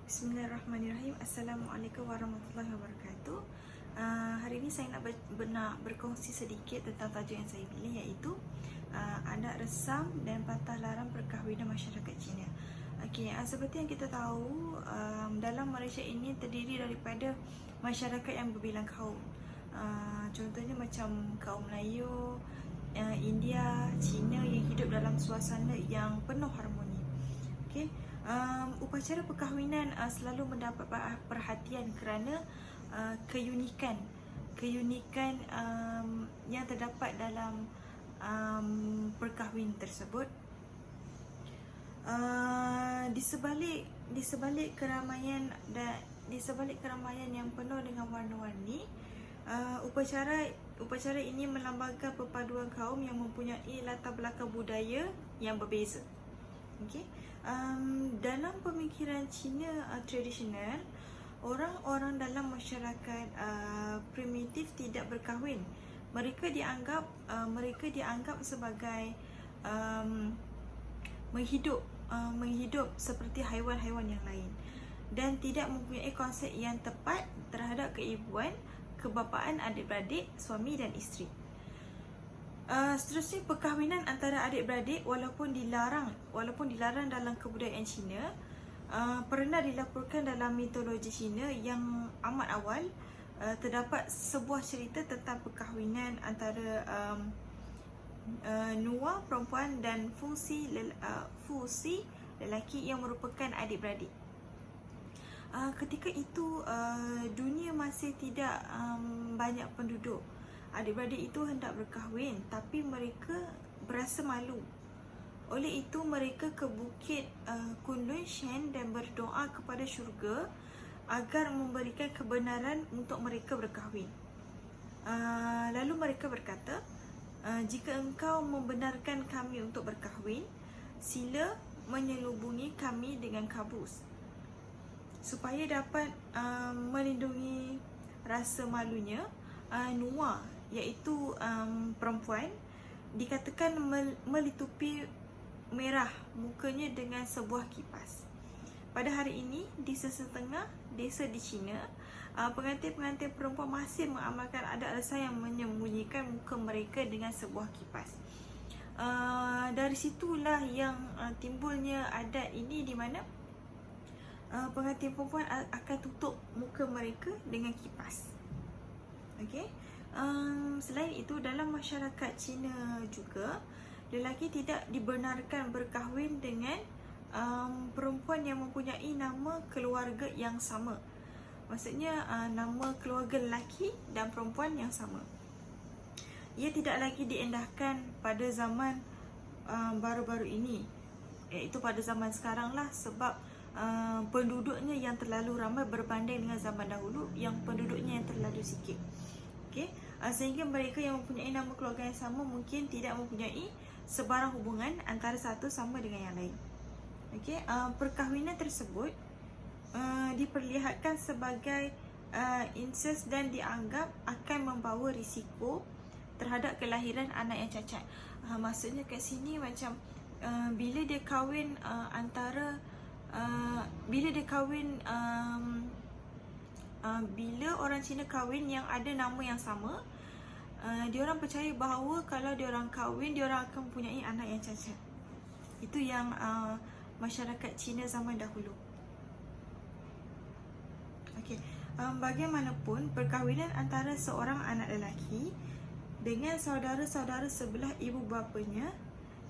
Bismillahirrahmanirrahim. Assalamualaikum warahmatullahi wabarakatuh. Hari ini saya nak berkongsi sedikit tentang tajuk yang saya pilih, iaitu adat resam dan patah larang perkahwinan masyarakat Cina. Seperti yang kita tahu, dalam Malaysia ini terdiri daripada masyarakat yang berbilang kaum. Contohnya macam kaum Melayu, India, Cina yang hidup dalam suasana yang penuh harmoni. Upacara perkahwinan selalu mendapat perhatian kerana keunikan yang terdapat dalam perkahwinan tersebut. Di sebalik keramaian yang penuh dengan warna-warni, upacara ini melambangkan perpaduan kaum yang mempunyai latar belakang budaya yang berbeza. Dalam pemikiran Cina tradisional, orang-orang dalam masyarakat primitif tidak berkahwin. Mereka dianggap sebagai menghidup seperti haiwan-haiwan yang lain, dan tidak mempunyai konsep yang tepat terhadap keibuan, kebapaan adik-beradik, suami dan isteri. Seterusnya, perkahwinan antara adik-beradik walaupun dilarang dalam kebudayaan Cina, pernah dilaporkan dalam mitologi Cina yang amat awal. Terdapat sebuah cerita tentang perkahwinan antara Nua perempuan dan Fusi lelaki yang merupakan adik-beradik. Ketika itu dunia masih tidak banyak penduduk. Adik-beradik itu hendak berkahwin, tapi mereka berasa malu. Oleh itu mereka ke bukit Kunlun Shen dan berdoa kepada syurga agar memberikan kebenaran untuk mereka berkahwin. Lalu mereka berkata, jika engkau membenarkan kami untuk berkahwin, sila menyelubungi kami dengan kabus. Supaya dapat melindungi rasa malunya, Nua, iaitu perempuan, dikatakan melitupi merah mukanya dengan sebuah kipas. Pada hari ini, di sesetengah desa di China, pengantin-pengantin perempuan masih mengamalkan adat resam yang menyembunyikan muka mereka dengan sebuah kipas. Dari situlah yang timbulnya adat ini, di mana pengantin perempuan akan tutup muka mereka dengan kipas. Selain itu, dalam masyarakat Cina juga, lelaki tidak dibenarkan berkahwin dengan perempuan yang mempunyai nama keluarga yang sama. Maksudnya nama keluarga lelaki dan perempuan yang sama. Ia tidak lagi diendahkan pada zaman baru-baru ini, iaitu pada zaman sekarang lah, sebab penduduknya yang terlalu ramai berbanding dengan zaman dahulu yang penduduknya yang terlalu sikit. Sehingga mereka yang mempunyai nama keluarga yang sama mungkin tidak mempunyai sebarang hubungan antara satu sama dengan yang lain. Perkahwinan tersebut diperlihatkan sebagai incest dan dianggap akan membawa risiko terhadap kelahiran anak yang cacat. Maksudnya kat sini macam bila dia kahwin bila orang Cina kahwin yang ada nama yang sama, diorang percaya bahawa kalau diorang kahwin, diorang akan mempunyai anak yang cacat. Itu yang masyarakat Cina zaman dahulu. Bagaimanapun, perkahwinan antara seorang anak lelaki dengan saudara-saudara sebelah ibu bapanya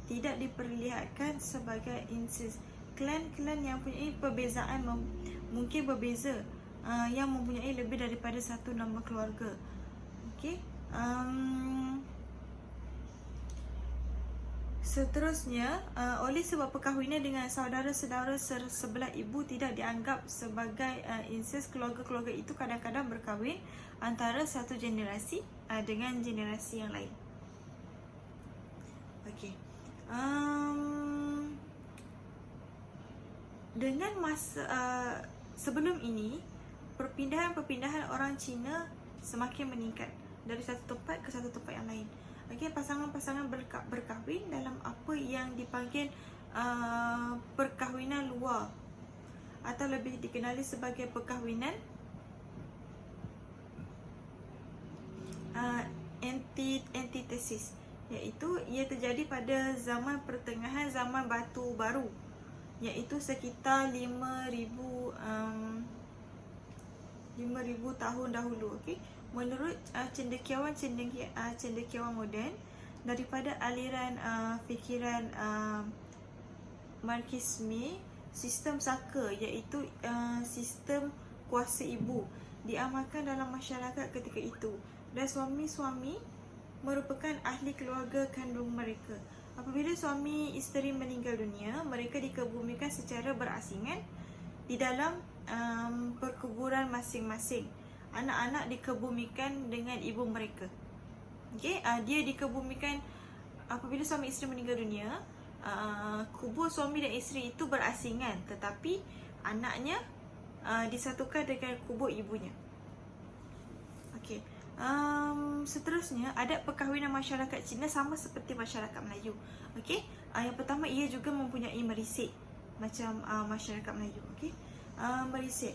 tidak diperlihatkan sebagai incest. Klan-klan yang mempunyai perbezaan mungkin berbeza, yang mempunyai lebih daripada satu nama keluarga. Seterusnya, oleh sebab perkahwinan dengan saudara-saudara sebelah ibu tidak dianggap sebagai incest, keluarga-keluarga itu kadang-kadang berkahwin antara satu generasi dengan generasi yang lain. Dengan masa sebelum ini, perpindahan orang Cina semakin meningkat dari satu tempat ke satu tempat yang lain. Pasangan-pasangan berkahwin dalam apa yang dipanggil perkahwinan luar atau lebih dikenali sebagai perkahwinan antitesis, iaitu ia terjadi pada zaman pertengahan zaman batu baru, iaitu sekitar 5,000 tahun dahulu. Okey, menurut cendekiawan moden daripada aliran fikiran Marxisme, sistem saka iaitu sistem kuasa ibu diamalkan dalam masyarakat ketika itu, dan suami-suami merupakan ahli keluarga kandung mereka. Apabila suami isteri meninggal dunia, mereka dikebumikan secara berasingan di dalam perkuburan masing-masing. Anak-anak dikebumikan dengan ibu mereka. Okey, dia dikebumikan apabila suami isteri meninggal dunia. Kubur suami dan isteri itu berasingan, tetapi anaknya disatukan dengan kubur ibunya. Okey. Seterusnya, adat perkahwinan masyarakat Cina sama seperti masyarakat Melayu. Okey, yang pertama, ia juga mempunyai merisik macam masyarakat Melayu. Okey, merisik.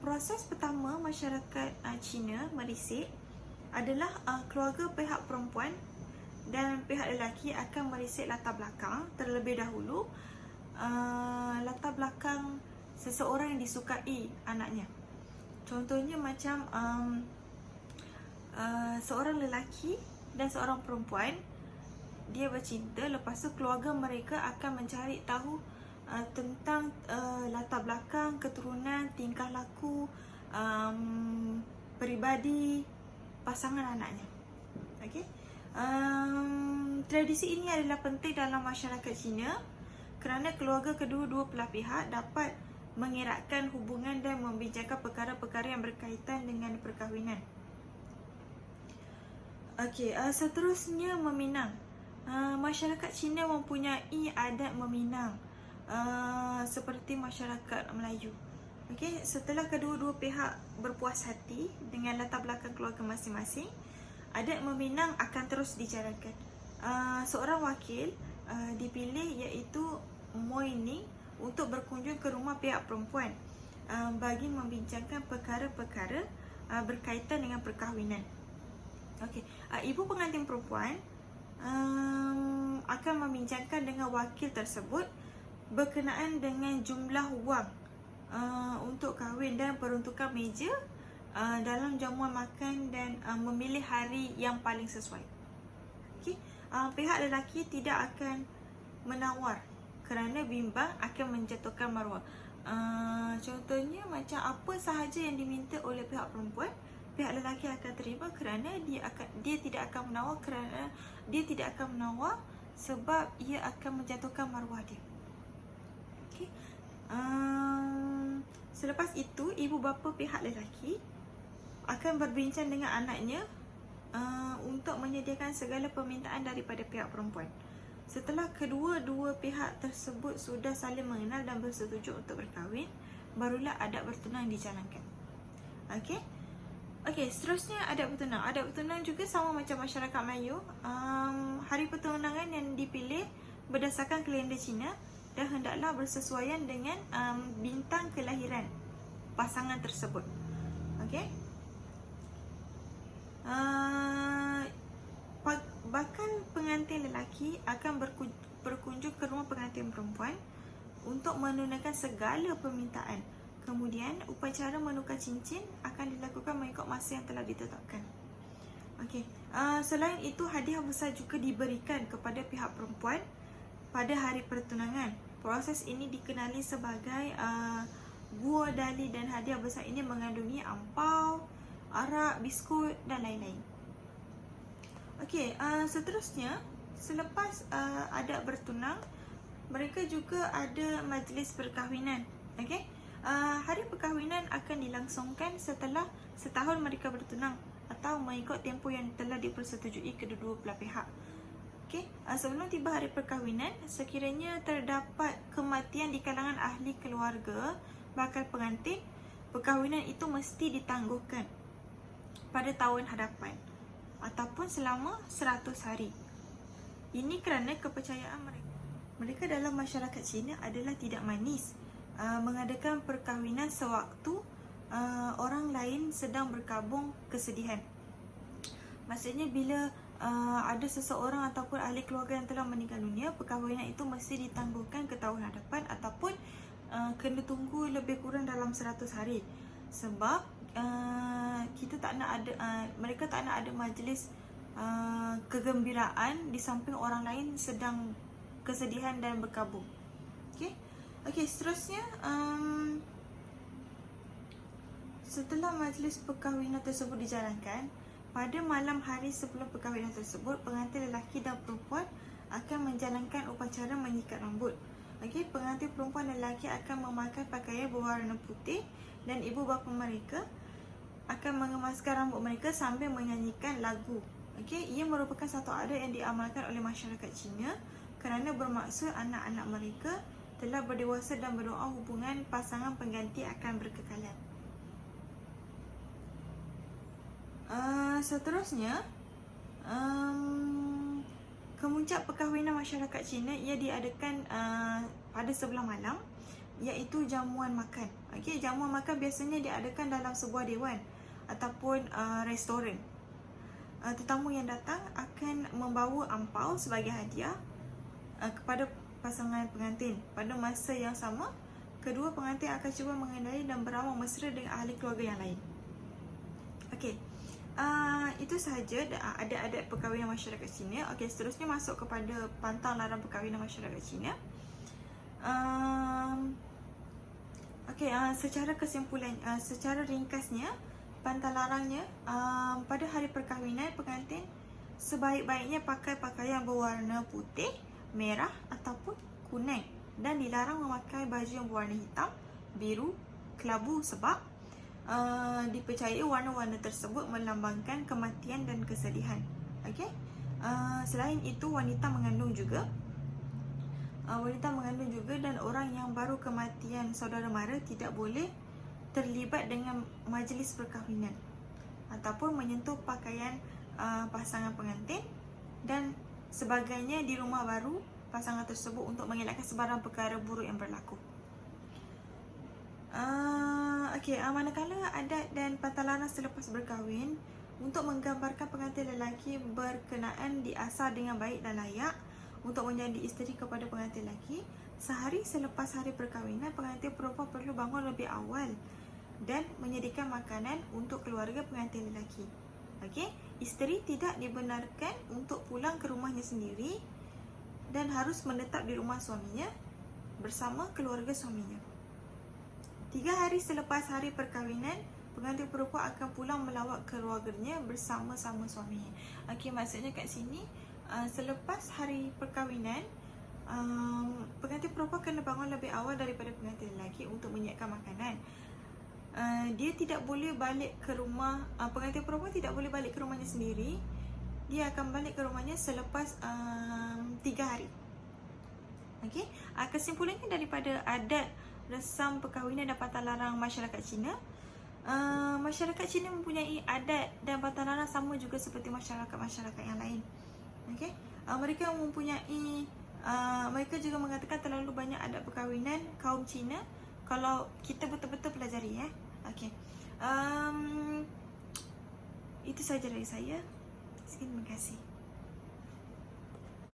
Proses pertama masyarakat Cina merisik adalah keluarga pihak perempuan dan pihak lelaki akan merisik latar belakang terlebih dahulu, latar belakang seseorang yang disukai anaknya. Contohnya macam seorang lelaki dan seorang perempuan, dia bercinta, lepas tu keluarga mereka akan mencari tahu tentang latar belakang, keturunan, tingkah laku, peribadi pasangan anaknya. Okey. Tradisi ini adalah penting dalam masyarakat Cina kerana keluarga kedua-dua belah pihak dapat mengeratkan hubungan dan membincangkan perkara-perkara yang berkaitan dengan perkahwinan. Okey, seterusnya meminang. Masyarakat Cina mempunyai adat meminang seperti masyarakat Melayu. Okey, setelah kedua-dua pihak berpuas hati dengan latar belakang keluarga masing-masing, adat meminang akan terus dijalankan. Seorang wakil dipilih iaitu Moining untuk berkunjung ke rumah pihak perempuan bagi membincangkan perkara-perkara berkaitan dengan perkahwinan. Okey, ibu pengantin perempuan akan membincangkan dengan wakil tersebut berkenaan dengan jumlah wang untuk kahwin dan peruntukan meja dalam jamuan makan dan memilih hari yang paling sesuai. Okey, pihak lelaki tidak akan menawar kerana bimbang akan menjatuhkan maruah. Contohnya macam apa sahaja yang diminta oleh pihak perempuan, pihak lelaki akan terima kerana dia tidak akan menawar, kerana dia tidak akan menawar sebab ia akan menjatuhkan maruah dia. Okey. Selepas itu, ibu bapa pihak lelaki akan berbincang dengan anaknya untuk menyediakan segala permintaan daripada pihak perempuan. Setelah kedua-dua pihak tersebut sudah saling mengenal dan bersetuju untuk berkahwin, barulah adat bertunang dijalankan. Okey. Okey, seterusnya adat bertunang. Adat bertunang juga sama macam masyarakat Melayu. Hari pertunangan yang dipilih berdasarkan kalender Cina dan hendaklah bersesuaian dengan bintang kelahiran pasangan tersebut. Okey. Bakal pengantin lelaki akan berkunjung ke rumah pengantin perempuan untuk menunaikan segala permintaan. Kemudian, upacara menukar cincin akan dilakukan mengikut masa yang telah ditetapkan. Okey. Selain itu, hadiah besar juga diberikan kepada pihak perempuan pada hari pertunangan. Proses ini dikenali sebagai guo dali, dan hadiah besar ini mengandungi ampau, arak, biskut dan lain-lain. Okey, seterusnya, selepas adat bertunang, mereka juga ada majlis perkahwinan. Okey, hari perkahwinan akan dilangsungkan setelah setahun mereka bertunang atau mengikut tempoh yang telah dipersetujui kedua-dua belah pihak. Okey, sebelum tiba hari perkahwinan, sekiranya terdapat kematian di kalangan ahli keluarga bakal pengantin, perkahwinan itu mesti ditangguhkan pada tahun hadapan ataupun selama 100 hari. Ini kerana kepercayaan mereka dalam masyarakat Cina adalah tidak manis mengadakan perkahwinan sewaktu orang lain sedang berkabung kesedihan. Maksudnya bila ada seseorang ataupun ahli keluarga yang telah meninggal dunia, perkahwinan itu mesti ditangguhkan ke tahun hadapan ataupun kena tunggu lebih kurang dalam 100 hari. Sebab kita tak nak ada mereka tak nak ada majlis kegembiraan di samping orang lain sedang kesedihan dan berkabung. Okey, seterusnya setelah majlis perkahwinan tersebut dijalankan, pada malam hari sebelum perkahwinan tersebut, pengantin lelaki dan perempuan akan menjalankan upacara menyikat rambut. Okey, pengantin perempuan dan lelaki akan memakai pakaian berwarna putih dan ibu bapa mereka akan mengemaskan rambut mereka sambil menyanyikan lagu. Okey, ia merupakan satu adat yang diamalkan oleh masyarakat Cina kerana bermaksud anak-anak mereka telah berdewasa dan berdoa hubungan pasangan pengganti akan berkekalan. Seterusnya, kemuncak perkahwinan masyarakat Cina ia diadakan pada sebelah malam, iaitu jamuan makan. Okey, jamuan makan biasanya diadakan dalam sebuah dewan ataupun restoran. Tetamu yang datang akan membawa ampau sebagai hadiah kepada pasangan pengantin. Pada masa yang sama, kedua pengantin akan cuba mengenali dan beramal mesra dengan ahli keluarga yang lain. Okey, itu sahaja adat-adat perkahwinan masyarakat Cina. Okey, seterusnya masuk kepada pantang larang perkahwinan masyarakat Cina. Secara kesimpulan, secara ringkasnya, pantang larangnya, pada hari perkahwinan, pengantin sebaik-baiknya pakai pakaian berwarna putih, merah ataupun kuning, dan dilarang memakai baju yang berwarna hitam, biru, kelabu sebab dipercayai warna-warna tersebut melambangkan kematian dan kesedihan. Okey. Selain itu, wanita mengandung juga dan orang yang baru kematian saudara mara tidak boleh terlibat dengan majlis perkahwinan ataupun menyentuh pakaian pasangan pengantin dan sebagainya di rumah baru pasangan tersebut untuk mengelakkan sebarang perkara buruk yang berlaku. Manakala adat dan pantang larang selepas berkahwin untuk menggambarkan pengantin lelaki berkenaan diasah dengan baik dan layak untuk menjadi isteri kepada pengantin lelaki, sehari selepas hari perkahwinan, pengantin perempuan perlu bangun lebih awal dan menyediakan makanan untuk keluarga pengantin lelaki. Okey, isteri tidak dibenarkan untuk pulang ke rumahnya sendiri dan harus menetap di rumah suaminya bersama keluarga suaminya. 3 hari selepas hari perkahwinan, pengantin perempuan akan pulang melawat keluarganya bersama-sama suaminya. Okey, maksudnya kat sini selepas hari perkahwinan, pengantin perempuan kena bangun lebih awal daripada pengantin lelaki untuk menyiapkan makanan. Dia tidak boleh balik ke rumah, pengantin perempuan tidak boleh balik ke rumahnya sendiri. Dia akan balik ke rumahnya selepas 3 hari. Okey, kesimpulannya daripada adat resam perkahwinan dan pantang larang masyarakat Cina, masyarakat Cina mempunyai adat dan pantang larang sama juga seperti masyarakat-masyarakat yang lain. Okey, mereka mempunyai mereka juga mengatakan terlalu banyak adat perkahwinan kaum Cina kalau kita betul-betul pelajari. Okey, itu sahaja dari saya. Terima kasih.